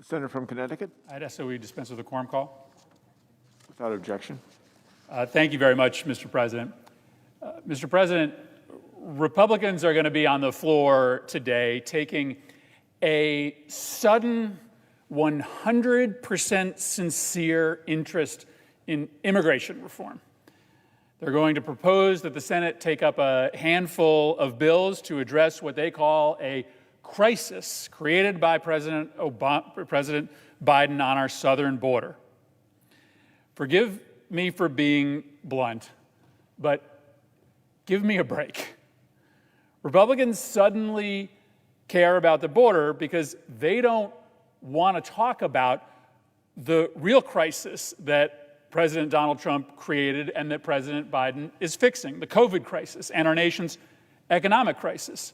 Senator from Connecticut, I'd ask that we dispense with the quorum call. without objection. Thank you very much, Mr. President. Mr. President, Republicans are going to be on the floor today taking a sudden 100% sincere interest in immigration reform. They're going to propose that the Senate take up a handful of bills to address what they call a crisis created by President Biden on our southern border. Forgive me for being blunt, but give me a break. Republicans suddenly care about the border because they don't want to talk about the real crisis that President Donald Trump created and that President Biden is fixing, the COVID crisis and our nation's economic crisis.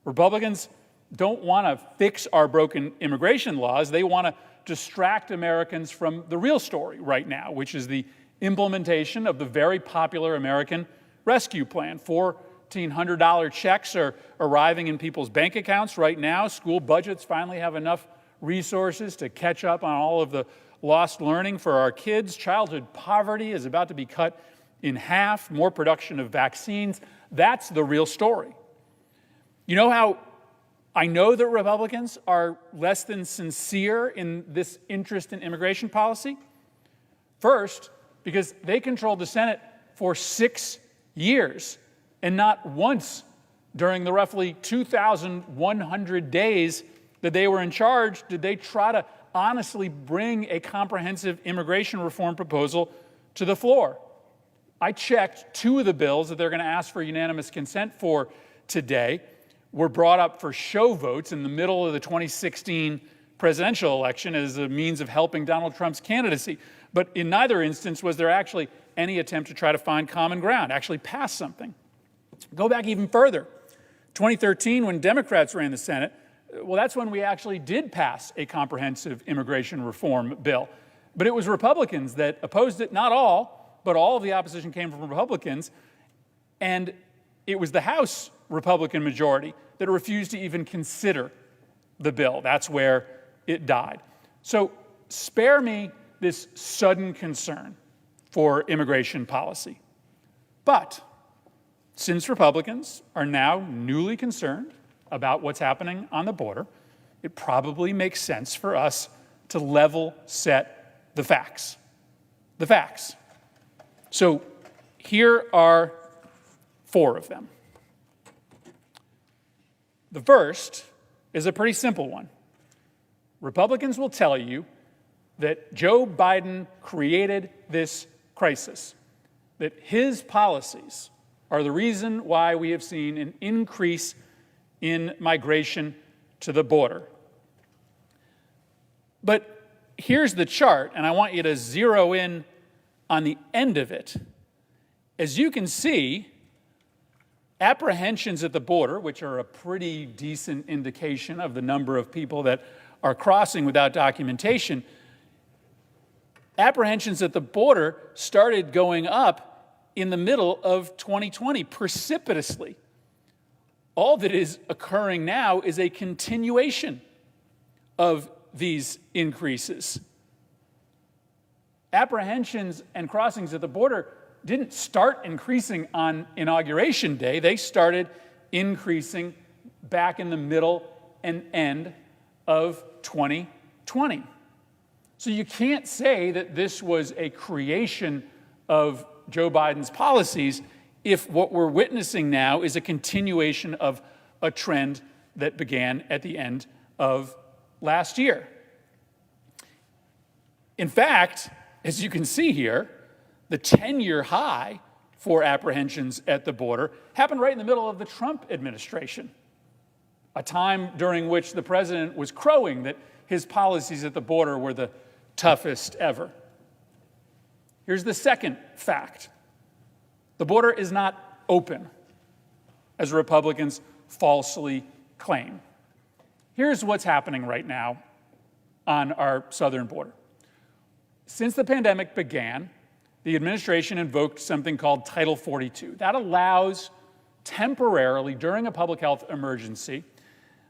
Republicans don't want to fix our broken immigration laws. They want to distract Americans from the real story right now, which is the implementation of the very popular American Rescue Plan. $1,400 checks are arriving in people's bank accounts right now. School budgets finally have enough resources to catch up on all of the lost learning for our kids. Childhood poverty is about to be cut in half. More production of vaccines. That's the real story. You know how I know that Republicans are less than sincere in this interest in immigration policy? First, because they controlled the Senate for 6 years, and not once during the roughly 2,100 days that they were in charge did they try to honestly bring a comprehensive immigration reform proposal to the floor. I checked 2 of the bills that they're going to ask for unanimous consent for today were brought up for show votes in the middle of the 2016 presidential election as a means of helping Donald Trump's candidacy. But in neither instance was there actually any attempt to try to find common ground, actually pass something. Go back even further. 2013, when Democrats ran the Senate, well, that's when we actually did pass a comprehensive immigration reform bill. But it was Republicans that opposed it, not all, but all of the opposition came from Republicans. And it was the House Republican majority that refused to even consider the bill. That's where it died. So spare me this sudden concern for immigration policy. But since Republicans are now newly concerned about what's happening on the border, it probably makes sense for us to level set the facts. The facts. So here are 4 of them. The first is a pretty simple one. Republicans will tell you that Joe Biden created this crisis, that his policies are the reason why we have seen an increase in migration to the border. But here's the chart, and I want you to zero in on the end of it. As you can see, apprehensions at the border, which are a pretty decent indication of the number of people that are crossing without documentation, apprehensions at the border started going up in the middle of 2020 precipitously. All that is occurring now is a continuation of these increases. Apprehensions and crossings at the border didn't start increasing on Inauguration Day. They started increasing back in the middle and end of 2020. So you can't say that this was a creation of Joe Biden's policies if what we're witnessing now is a continuation of a trend that began at the end of last year. In fact, as you can see here, the 10-year high for apprehensions at the border happened right in the middle of the Trump administration, a time during which the president was crowing that his policies at the border were the toughest ever. Here's the second fact. The border is not open, as Republicans falsely claim. Here's what's happening right now on our southern border. Since the pandemic began, the administration invoked something called Title 42. That allows temporarily, during a public health emergency,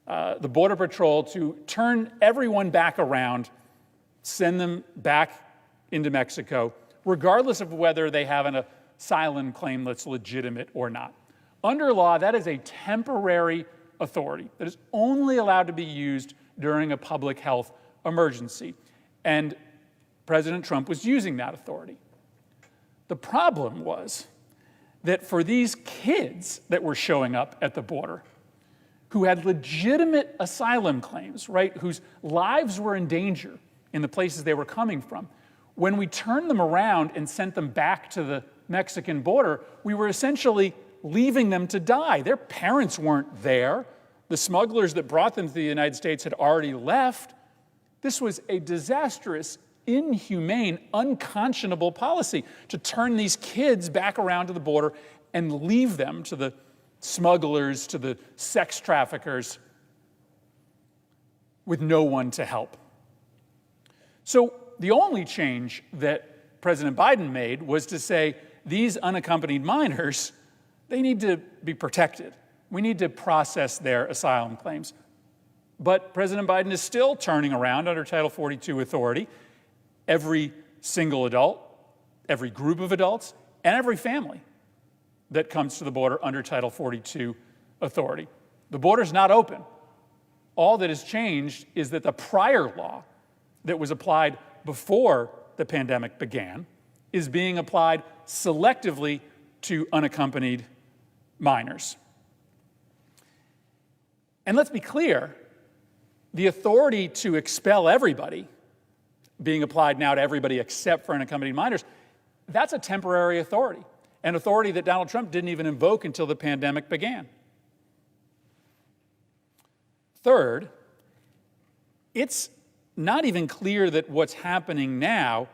the Border Patrol to turn everyone back around, send them back into Mexico, regardless of whether they have an asylum claim that's legitimate or not. Under law, that is a temporary authority that is only allowed to be used during a public health emergency. And President Trump was using that authority. The problem was that for these kids that were showing up at the border, who had legitimate asylum claims, right, whose lives were in danger in the places they were coming from, when we turned them around and sent them back to the Mexican border, we were essentially leaving them to die. Their parents weren't there. The smugglers that brought them to the United States had already left. This was a disastrous, inhumane, unconscionable policy to turn these kids back around to the border and leave them to the smugglers, to the sex traffickers, with no one to help. So the only change that President Biden made was to say these unaccompanied minors, they need to be protected. We need to process their asylum claims. But President Biden is still turning around under Title 42 authority every single adult, every group of adults, and every family that comes to the border under Title 42 authority. The border's not open. All that has changed is that the prior law that was applied before the pandemic began is being applied selectively to unaccompanied minors. And let's be clear, the authority to expel everybody being applied now to everybody except for unaccompanied minors, that's a temporary authority, an authority that Donald Trump didn't even invoke until the pandemic began. Third, it's not even clear that what's happening now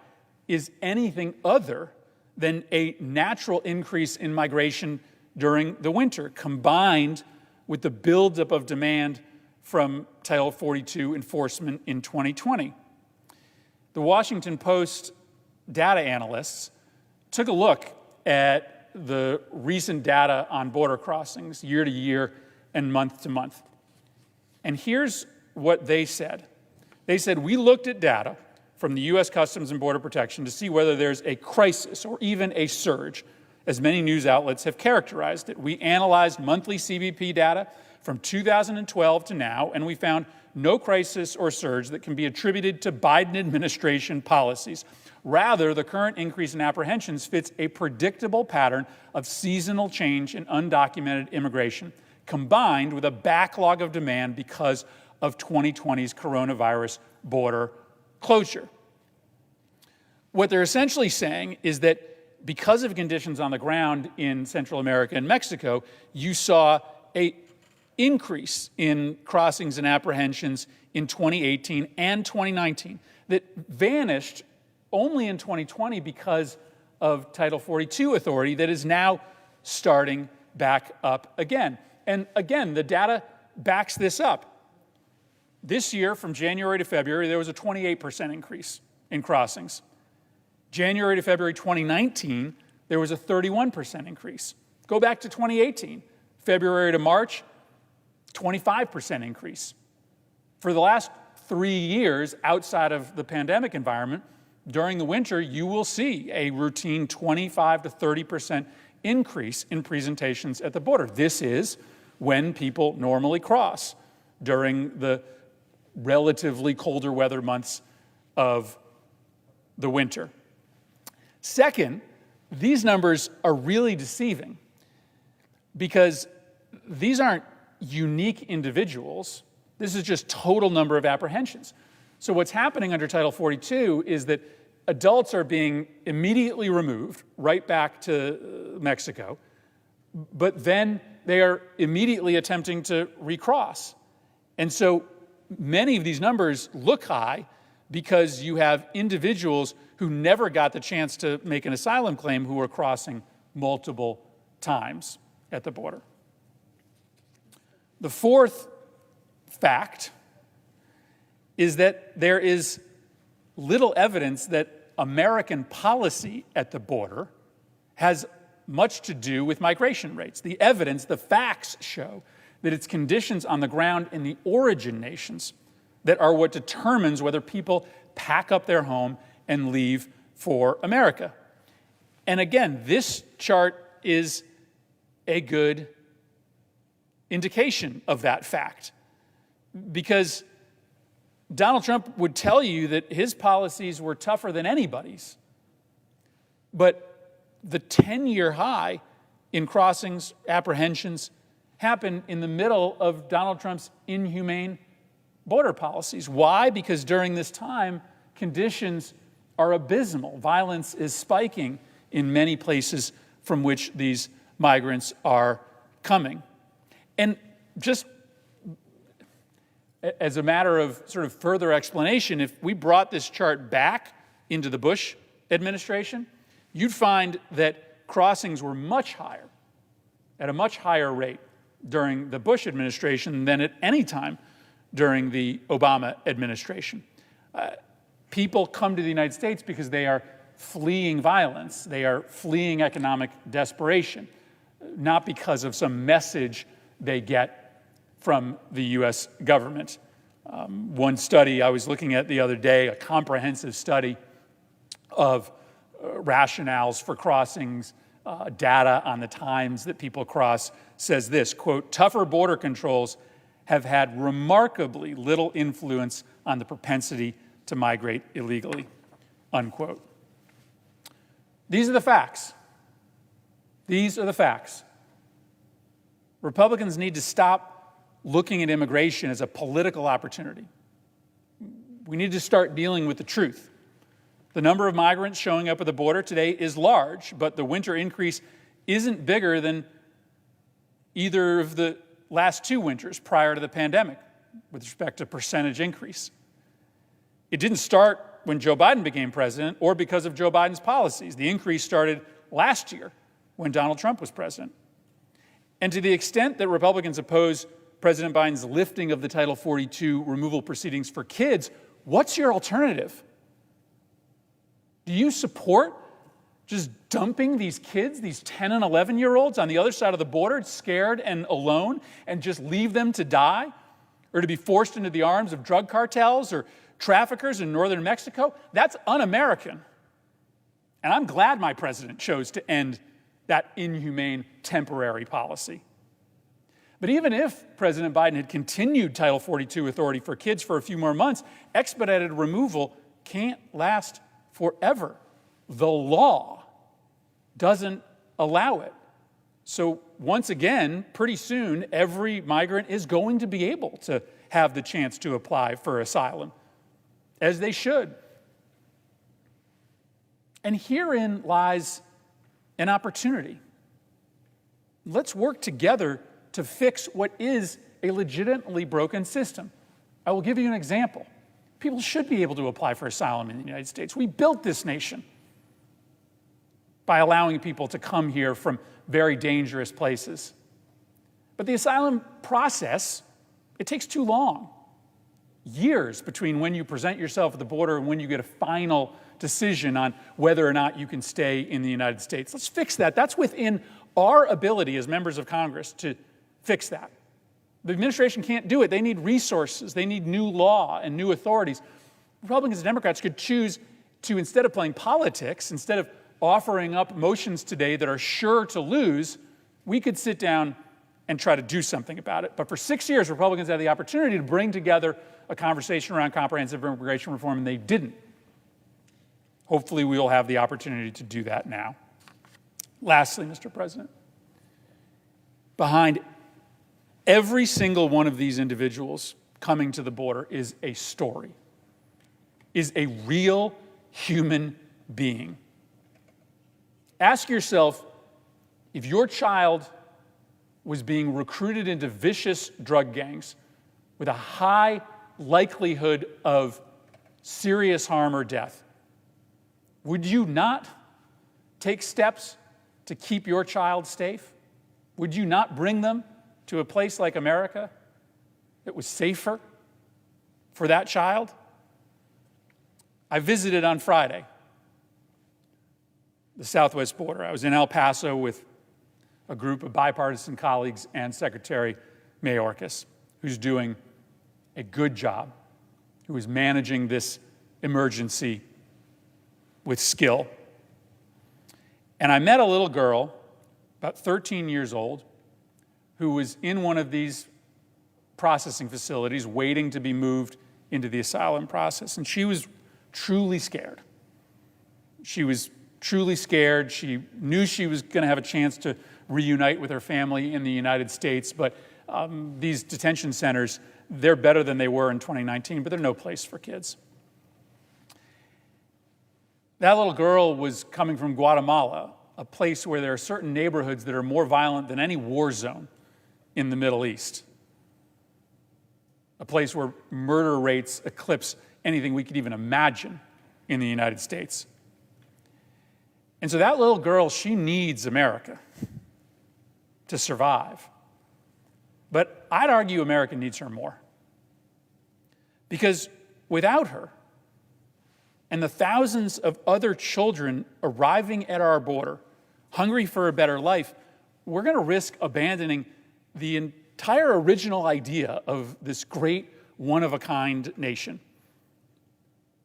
is anything other than a natural increase in migration during the winter, combined with the buildup of demand from Title 42 enforcement in 2020. The Washington Post data analysts took a look at the recent data on border crossings year to year and month to month. And here's what they said. They said, we looked at data from the U.S. Customs and Border Protection to see whether there's a crisis or even a surge, as many news outlets have characterized it. We analyzed monthly CBP data from 2012 to now, and we found no crisis or surge that can be attributed to Biden administration policies. Rather, the current increase in apprehensions fits a predictable pattern of seasonal change in undocumented immigration, combined with a backlog of demand because of 2020's coronavirus border closure. What they're essentially saying is that because of conditions on the ground in Central America and Mexico, you saw an increase in crossings and apprehensions in 2018 and 2019 that vanished only in 2020 because of Title 42 authority that is now starting back up again. And again, the data backs this up. This year, from January to February, there was a 28% increase in crossings. January to February 2019, there was a 31% increase. Go back to 2018, February to March, 25% increase. For the last 3 years, outside of the pandemic environment, during the winter, you will see a routine 25 to 30% increase in presentations at the border. This is when people normally cross during the relatively colder weather months of the winter. Second, these numbers are really deceiving because these aren't unique individuals. This is just total number of apprehensions. So what's happening under Title 42 is that adults are being immediately removed right back to Mexico, but then they are immediately attempting to recross. And so many of these numbers look high because you have individuals who never got the chance to make an asylum claim who are crossing multiple times at the border. The fourth fact is that there is little evidence that American policy at the border has much to do with migration rates. The evidence, the facts show that it's conditions on the ground in the origin nations that are what determines whether people pack up their home and leave for America. And again, this chart is a good indication of that fact, because Donald Trump would tell you that his policies were tougher than anybody's. But the 10-year high in crossings, apprehensions, happened in the middle of Donald Trump's inhumane border policies. Why? Because during this time, conditions are abysmal. Violence is spiking in many places from which these migrants are coming. And just as a matter of sort of further explanation, if we brought this chart back into the Bush administration, you'd find that crossings were much higher, at a much higher rate during the Bush administration than at any time during the Obama administration. People come to the United States because they are fleeing violence. They are fleeing economic desperation, not because of some message they get from the U.S. government. One study I was looking at the other day, a comprehensive study of rationales for crossings, data on the times that people cross, says this, quote, "Tougher border controls have had remarkably little influence on the propensity to migrate illegally," unquote. These are the facts. These are the facts. Republicans need to stop looking at immigration as a political opportunity. We need to start dealing with the truth. The number of migrants showing up at the border today is large, but the winter increase isn't bigger than either of the last two winters prior to the pandemic with respect to percentage increase. It didn't start when Joe Biden became president or because of Joe Biden's policies. The increase started last year when Donald Trump was president. And to the extent that Republicans oppose President Biden's lifting of the Title 42 removal proceedings for kids, what's your alternative? Do you support just dumping these kids, these 10 and 11-year-olds on the other side of the border, scared and alone, and just leave them to die? Or to be forced into the arms of drug cartels or traffickers in northern Mexico? That's un-American. And I'm glad my president chose to end that inhumane temporary policy. But even if President Biden had continued Title 42 authority for kids for a few more months, expedited removal can't last forever. The law doesn't allow it. So once again, pretty soon, every migrant is going to be able to have the chance to apply for asylum, as they should. And herein lies an opportunity. Let's work together to fix what is a legitimately broken system. I will give you an example. People should be able to apply for asylum in the United States. We built this nation by allowing people to come here from very dangerous places. But the asylum process, it takes too long. Years between when you present yourself at the border and when you get a final decision on whether or not you can stay in the United States. Let's fix that. That's within our ability as members of Congress to fix that. The administration can't do it. They need resources. They need new law and new authorities. Republicans and Democrats could choose to, instead of playing politics, instead of offering up motions today that are sure to lose, we could sit down and try to do something about it. But for 6 years, Republicans had the opportunity to bring together a conversation around comprehensive immigration reform, and they didn't. Hopefully, we will have the opportunity to do that now. Lastly, Mr. President, behind every single one of these individuals coming to the border is a story, is a real human being. Ask yourself, if your child was being recruited into vicious drug gangs with a high likelihood of serious harm or death, would you not take steps to keep your child safe? Would you not bring them to a place like America that was safer for that child? I visited on Friday the southwest border. I was in El Paso with a group of bipartisan colleagues and Secretary Mayorkas, who's doing a good job, who is managing this emergency with skill. And I met a little girl, about 13 years old, who was in one of these processing facilities waiting to be moved into the asylum process. And she was truly scared. She was truly scared. She knew she was going to have a chance to reunite with her family in the United States, but these detention centers, they're better than they were in 2019, but they're no place for kids. That little girl was coming from Guatemala, a place where there are certain neighborhoods that are more violent than any war zone in the Middle East. A place where murder rates eclipse anything we could even imagine in the United States. And so that little girl, she needs America to survive. But I'd argue America needs her more. Because without her, and the thousands of other children arriving at our border, hungry for a better life, we're going to risk abandoning the entire original idea of this great, one-of-a-kind nation.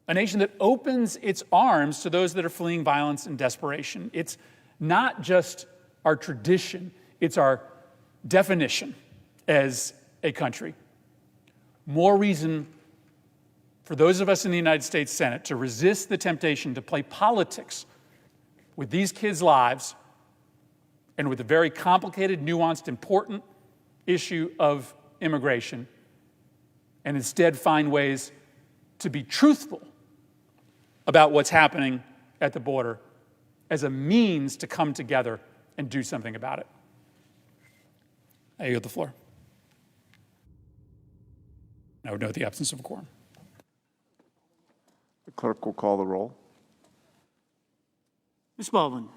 A nation that opens its arms to those that are fleeing violence and desperation. It's not just our tradition, it's our definition as a country. More reason for those of us in the United States Senate to resist the temptation to play politics with these kids' lives and with the very complicated, nuanced, important issue of immigration, and instead find ways to be truthful about what's happening at the border as a means to come together and do something about it. I yield the floor. I would note the absence of a quorum. The clerk will call the roll. Ms. Baldwin.